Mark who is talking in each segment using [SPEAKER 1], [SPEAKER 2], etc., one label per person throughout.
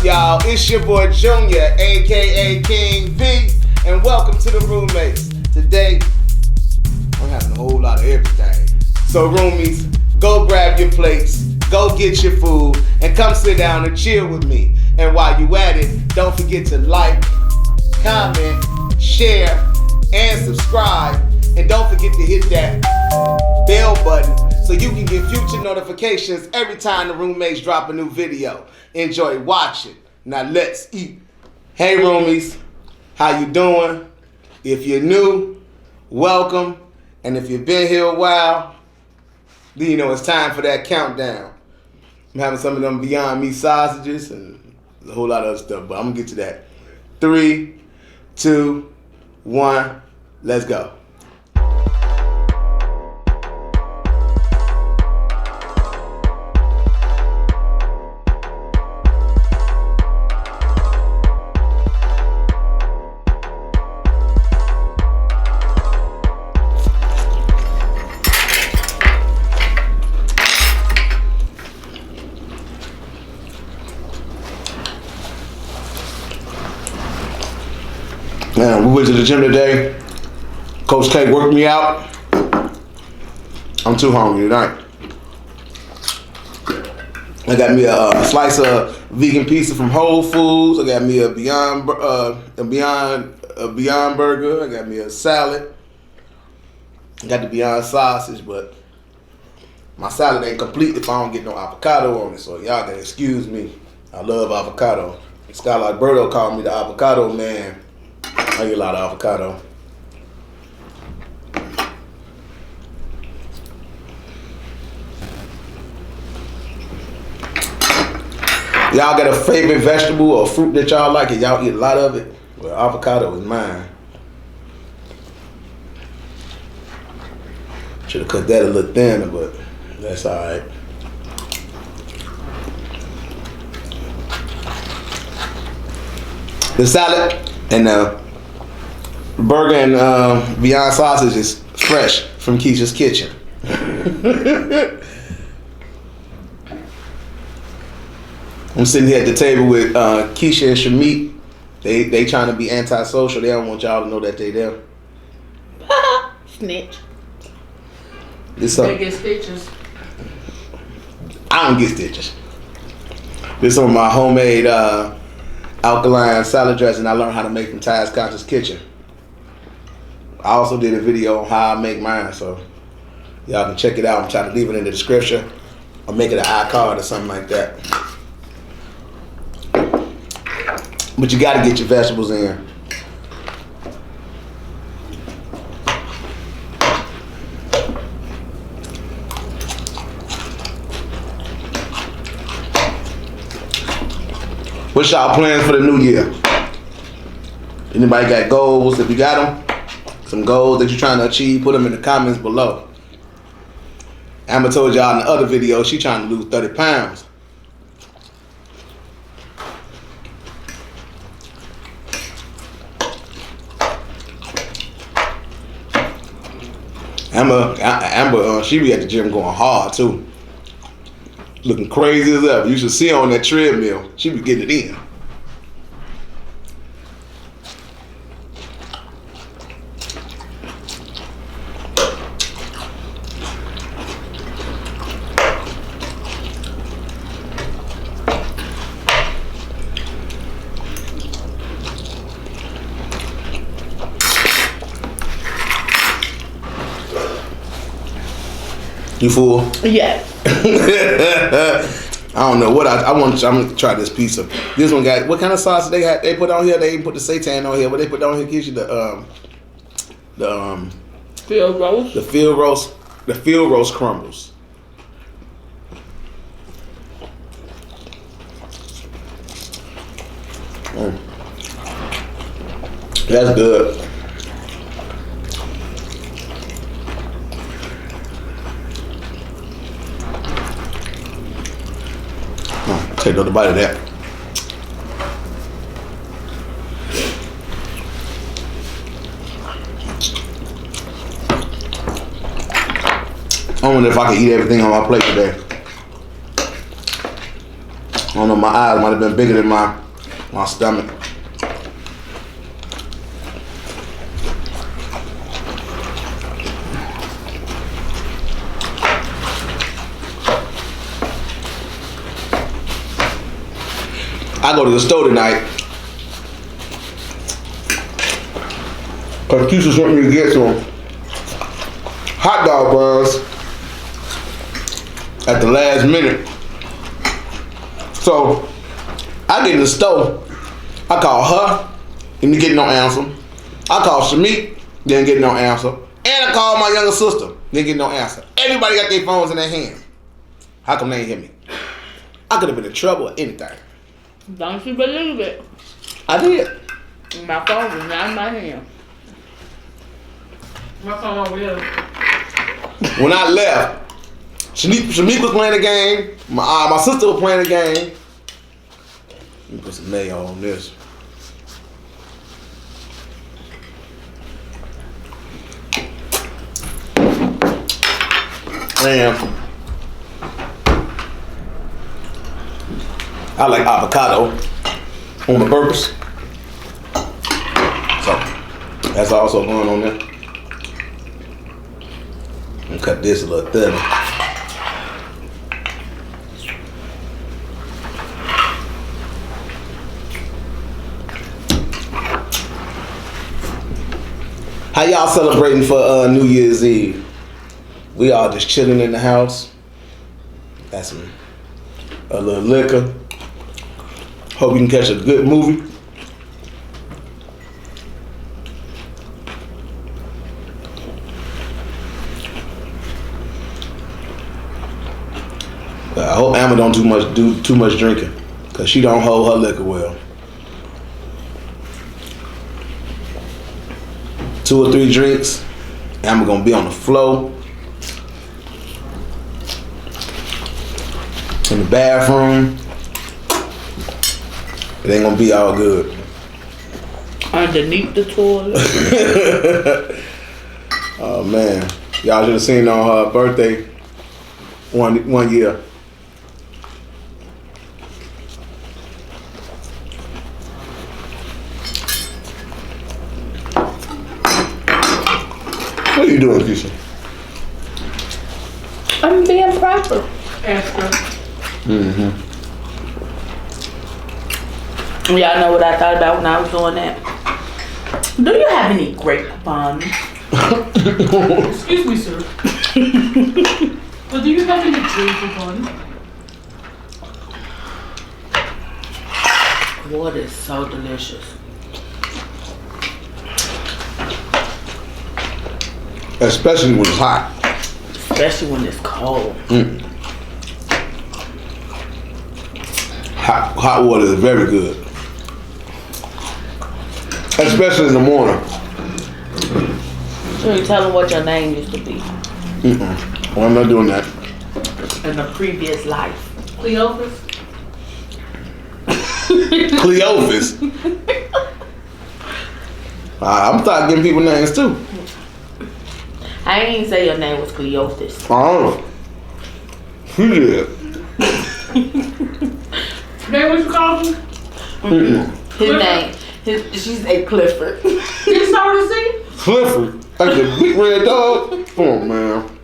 [SPEAKER 1] y'all? It's your boy Junior, aka King V, and welcome to the Roommates. Today, I'm having a whole lot of everything. So roomies, go grab your plates, go get your food, and come sit down and chill with me. And while you at it, don't forget to like, comment, share, and subscribe. And don't forget to hit that bell button so you can get future notifications every time the roommates drop a new video. Enjoy watching. Now let's eat. Hey roomies, how you doing? If you're new, welcome. And if you've been here a while, then you know it's time for that countdown. I'm having some of them Beyond Meat sausages and a whole lot of other stuff, but I'm gonna get to that. 3, 2, 1, let's go. Man, we went to the gym today. Coach K worked me out. I'm too hungry tonight. I got me a slice of vegan pizza from Whole Foods. I got me a Beyond burger. I got me a salad. I got the Beyond sausage, but my salad ain't complete if I don't get no avocado on it. So y'all can excuse me. I love avocado. Skylar Berto called me the avocado man. I eat a lot of avocado. Y'all got a favorite vegetable or fruit that y'all like and y'all eat a lot of it? Well, avocado is mine. Should have cut that a little thinner, but that's all right. The salad and burger and Beyond sausage is fresh from Keisha's kitchen. I'm sitting here at the table with Keisha and Shamik. They trying to be antisocial. They don't want y'all to know that they there.
[SPEAKER 2] Snitch.
[SPEAKER 3] They get stitches.
[SPEAKER 1] I don't get stitches. This is some of my homemade alkaline salad dressing I learned how to make from Ty's Conscious Kitchen. I also did a video on how I make mine, so y'all can check it out. I'm trying to leave it in the description or make it an iCard or something like that. But you gotta get your vegetables in. What's y'all plans for the new year? Anybody got goals? If you got them, some goals that you're trying to achieve, put them in the comments below. Amber told y'all in the other video she trying to lose 30 pounds. Amber, she be at the gym going hard too. Looking crazy as ever. You should see her on that treadmill. She be getting it in. You full?
[SPEAKER 2] Yeah.
[SPEAKER 1] I don't know what I'm gonna try this pizza. This one got what kind of sauce they had? They put on here. They didn't put the seitan on here, but they put on here gives you the
[SPEAKER 2] field roast.
[SPEAKER 1] The field roast crumbles. That's good. Take another bite of that. I wonder if I can eat everything on my plate today. I don't know, my eyes might have been bigger than my stomach. I go to the store tonight. Cause Keisha sent me to get some hot dog buns at the last minute. So I get in the store. I call her, didn't get no answer. I call Shamik, didn't get no answer. And I called my younger sister, didn't get no answer. Everybody got their phones in their hand. How come they ain't hit me? I could have been in trouble or anything.
[SPEAKER 3] Don't you believe it?
[SPEAKER 1] I did.
[SPEAKER 3] My phone was not in my hand. My phone over here.
[SPEAKER 1] When I left, Shamik was playing the game. My sister was playing the game. Let me put some mayo on this. And I like avocado on my burgers. So that's also going on there. And cut this a little thinner. How y'all celebrating for New Year's Eve? We all just chilling in the house. Got a little liquor. Hope you can catch a good movie. I hope Emma don't do too much drinking, cause she don't hold her liquor well. 2 or 3 drinks, Emma gonna be on the floor, in the bathroom. It ain't gonna be all good.
[SPEAKER 3] Underneath the toilet.
[SPEAKER 1] Oh man, y'all should have seen on her birthday one year. What are you doing, Keisha?
[SPEAKER 3] I'm being proper. Extra.
[SPEAKER 1] Mm-hmm.
[SPEAKER 3] Y'all know what I thought about when I was doing that? Do you have any grape fun?
[SPEAKER 2] Excuse me, sir. But do you have any grape fun?
[SPEAKER 3] Water is so delicious.
[SPEAKER 1] Especially when it's hot.
[SPEAKER 3] Especially when it's cold.
[SPEAKER 1] Mm. Hot water is very good. Especially in the morning.
[SPEAKER 3] So you tell them what your name used to be.
[SPEAKER 1] Well, I'm not doing that.
[SPEAKER 3] In a previous life.
[SPEAKER 2] Cleophas?
[SPEAKER 1] Cleophas. I'm starting giving people names too.
[SPEAKER 3] I ain't even say your name was Cleophas.
[SPEAKER 1] Oh. She did.
[SPEAKER 2] That what you call him?
[SPEAKER 3] His name. She's a Clifford.
[SPEAKER 2] You started to see?
[SPEAKER 1] Clifford. Like the big red dog. Come on, man.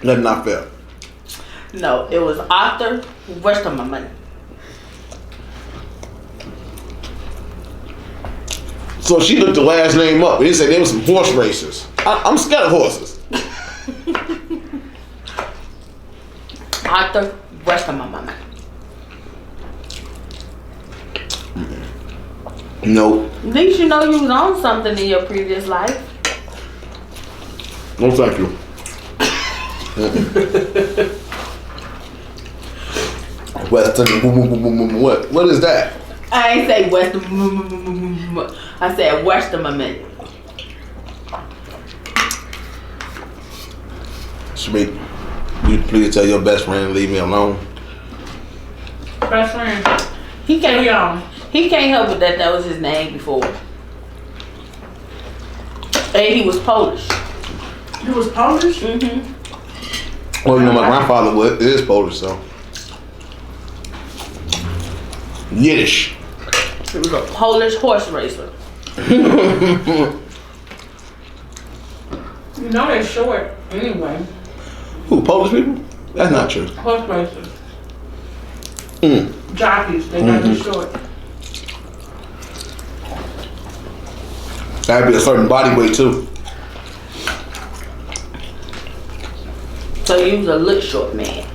[SPEAKER 1] That's not fair.
[SPEAKER 3] No, it was Arthur Westerman.
[SPEAKER 1] So she looked the last name up and they said there was some horse racers. I'm scared of horses.
[SPEAKER 3] Arthur Westerman.
[SPEAKER 1] Nope.
[SPEAKER 3] At least you know you was on something in your previous life.
[SPEAKER 1] No, thank you. Western. What is that?
[SPEAKER 3] I ain't say Western. I said Westerman.
[SPEAKER 1] Sweet. You please tell your best friend to leave me alone.
[SPEAKER 2] Best friend.
[SPEAKER 3] He can't.
[SPEAKER 2] Y'all.
[SPEAKER 3] He can't help it that was his name before. And he was Polish.
[SPEAKER 2] He was Polish?
[SPEAKER 3] Mm-hmm.
[SPEAKER 1] Well, you know, my grandfather is Polish, so. Yiddish.
[SPEAKER 3] It was a Polish horse racer.
[SPEAKER 2] You know they're short anyway.
[SPEAKER 1] Who, Polish people? That's not true.
[SPEAKER 2] Horse racers.
[SPEAKER 1] Mm.
[SPEAKER 2] Jockeys, they gotta be short.
[SPEAKER 1] That'd be a certain body weight too.
[SPEAKER 3] So you was a little short man.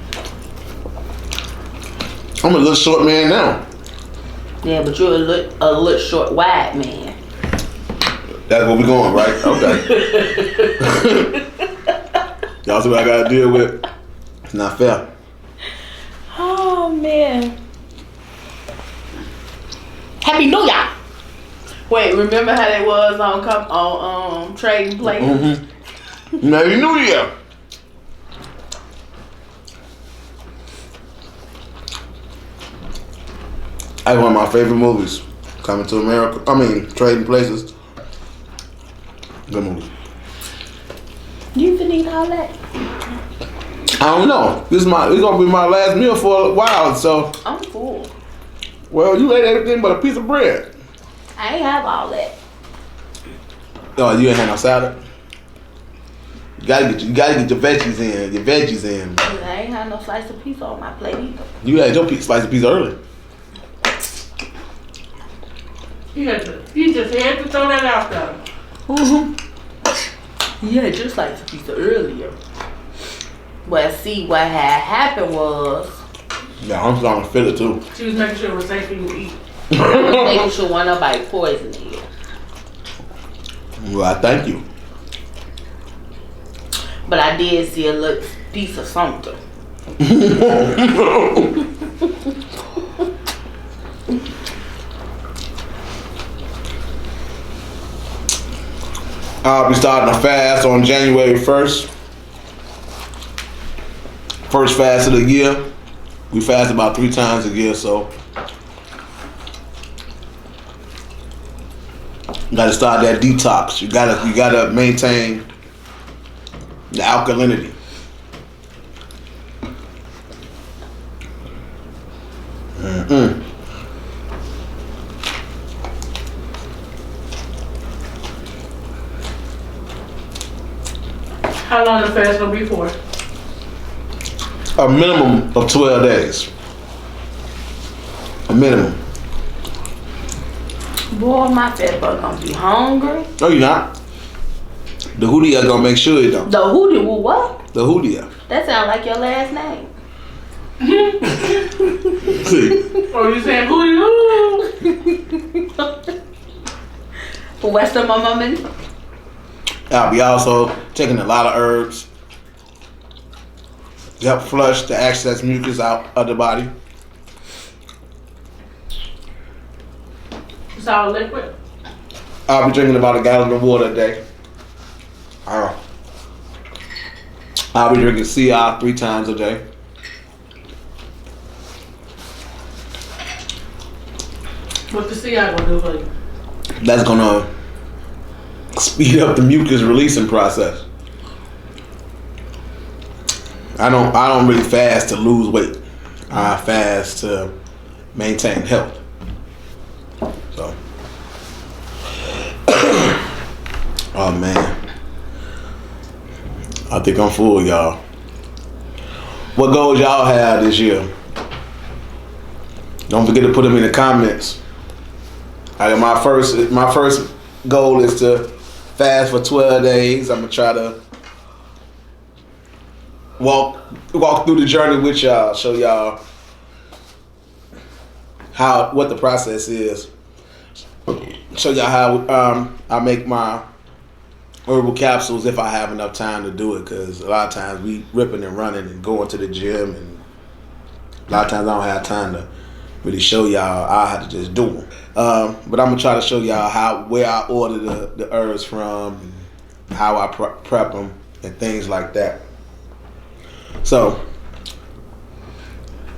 [SPEAKER 1] I'm a little short man now.
[SPEAKER 3] Yeah, but you're a little short wide man.
[SPEAKER 1] That's where we going, right? Okay. Y'all see what I gotta deal with? It's not fair.
[SPEAKER 3] Oh man. Happy New Year. Wait, remember how they was on Trading Places?
[SPEAKER 1] Mm-hmm. Happy New Year. That's one of my favorite movies. Coming to America. Trading Places. Good movie.
[SPEAKER 3] You finna eat all that?
[SPEAKER 1] I don't know. It's gonna be my last meal for a while, so.
[SPEAKER 3] I'm full.
[SPEAKER 1] Well, you ate everything but a piece of bread.
[SPEAKER 3] I ain't have all that.
[SPEAKER 1] Oh, you ain't had no salad? You gotta get your veggies in.
[SPEAKER 3] I ain't had no slice of pizza on my plate either.
[SPEAKER 1] You had your slice of pizza early.
[SPEAKER 2] You just had to throw that out there.
[SPEAKER 3] Mm-hmm. Yeah, just like the pizza earlier. Well, see, what had happened was...
[SPEAKER 1] Yeah, I'm starting to feel it too.
[SPEAKER 2] She was making sure it was safe for you to eat.
[SPEAKER 3] making sure one nobody poisoning you.
[SPEAKER 1] Well, I thank you.
[SPEAKER 3] But I did see a little piece of something.
[SPEAKER 1] I'll be starting a fast on January 1st. First fast of the year. We fast about 3 times a year, so you gotta start that detox. You gotta maintain the alkalinity. Mm-mm.
[SPEAKER 2] How long the fast gonna be for?
[SPEAKER 1] A minimum of 12 days. A minimum.
[SPEAKER 3] Boy, my fat butt gonna be hungry.
[SPEAKER 1] No, you're not. The Hoodia gonna make sure you don't.
[SPEAKER 3] The hootie woo what?
[SPEAKER 1] The Hoodia.
[SPEAKER 3] That sound like your last name.
[SPEAKER 1] See.
[SPEAKER 2] Oh, you saying hoo?
[SPEAKER 3] Western mama.
[SPEAKER 1] I'll be also taking a lot of herbs. Help flush the excess mucus out of the body.
[SPEAKER 2] It's all liquid.
[SPEAKER 1] I'll be drinking about a gallon of water a day. I'll be drinking CI 3 times a day.
[SPEAKER 2] What the CI gonna do for you?
[SPEAKER 1] That's gonna speed up the mucus releasing process. I don't really fast to lose weight. I fast to maintain health. So, oh man, I think I'm full, y'all. What goals y'all have this year? Don't forget to put them in the comments. My first goal is to fast for 12 days. I'm gonna try to walk through the journey with y'all, show y'all what the process is. Show y'all how I make my herbal capsules if I have enough time to do it, because a lot of times we ripping and running and going to the gym, and a lot of times I don't have time to really show y'all. I have to just do them. But I'm gonna try to show y'all where I order the herbs from, and how I prep them and things like that. So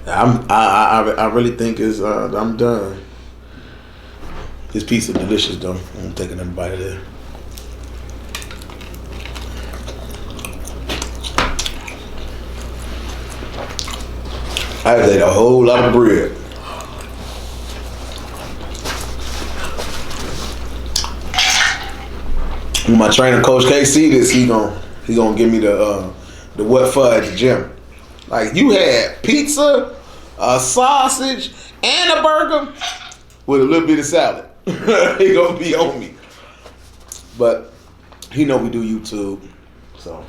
[SPEAKER 1] I really think I'm done. This pizza delicious though. I'm taking another bite of it. I ate a whole lot of bread. When my trainer, Coach K, see this, he gonna give me the what for at the gym. Like, you had pizza, a sausage, and a burger with a little bit of salad. He gonna be on me. But he know we do YouTube, so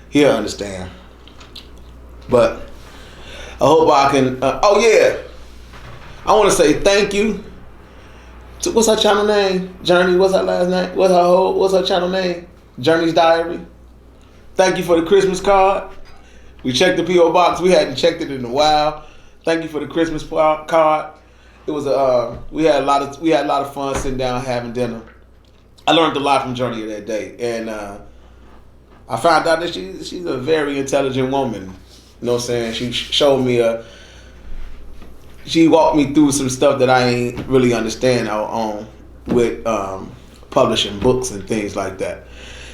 [SPEAKER 1] he'll understand. But I hope I can. Oh yeah, I want to say thank you. What's her channel name? Journey. What's her last name? What's her channel name? Journey's Diary. Thank you for the Christmas card. We checked the P.O. box. We hadn't checked it in a while. Thank you for the Christmas card. It was we had a lot of fun sitting down having dinner. I learned a lot from Journey that day, and I found out that she's a very intelligent woman. You know what I'm saying? She showed me she walked me through some stuff that I ain't really understand on with publishing books and things like that.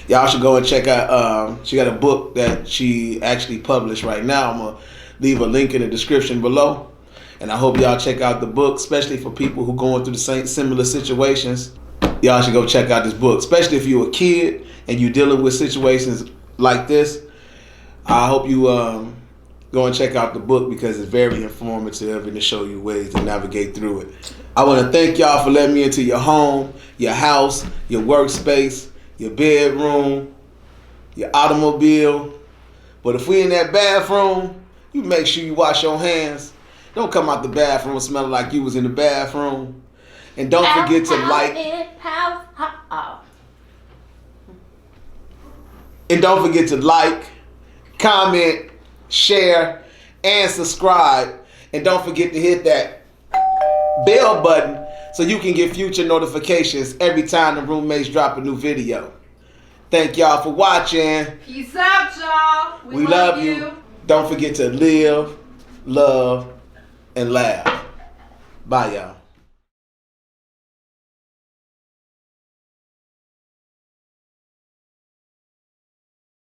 [SPEAKER 1] Y'all should go and check out. She got a book that she actually published right now. I'm gonna leave a link in the description below, and I hope y'all check out the book, especially for people who going through the same similar situations. Y'all should go check out this book, especially if you're a kid and you're dealing with situations like this. I hope you go and check out the book because it's very informative and to show you ways to navigate through it. I want to thank y'all for letting me into your home, your house, your workspace, your bedroom, your automobile. But if we in that bathroom, you make sure you wash your hands. Don't come out the bathroom smelling like you was in the bathroom. And don't forget to like. And don't forget to like, comment, share, and subscribe. And don't forget to hit that bell button so you can get future notifications every time the roommates drop a new video. Thank y'all for watching.
[SPEAKER 4] Peace out, y'all.
[SPEAKER 1] We love you. Don't forget to live, love, and laugh. Bye, y'all.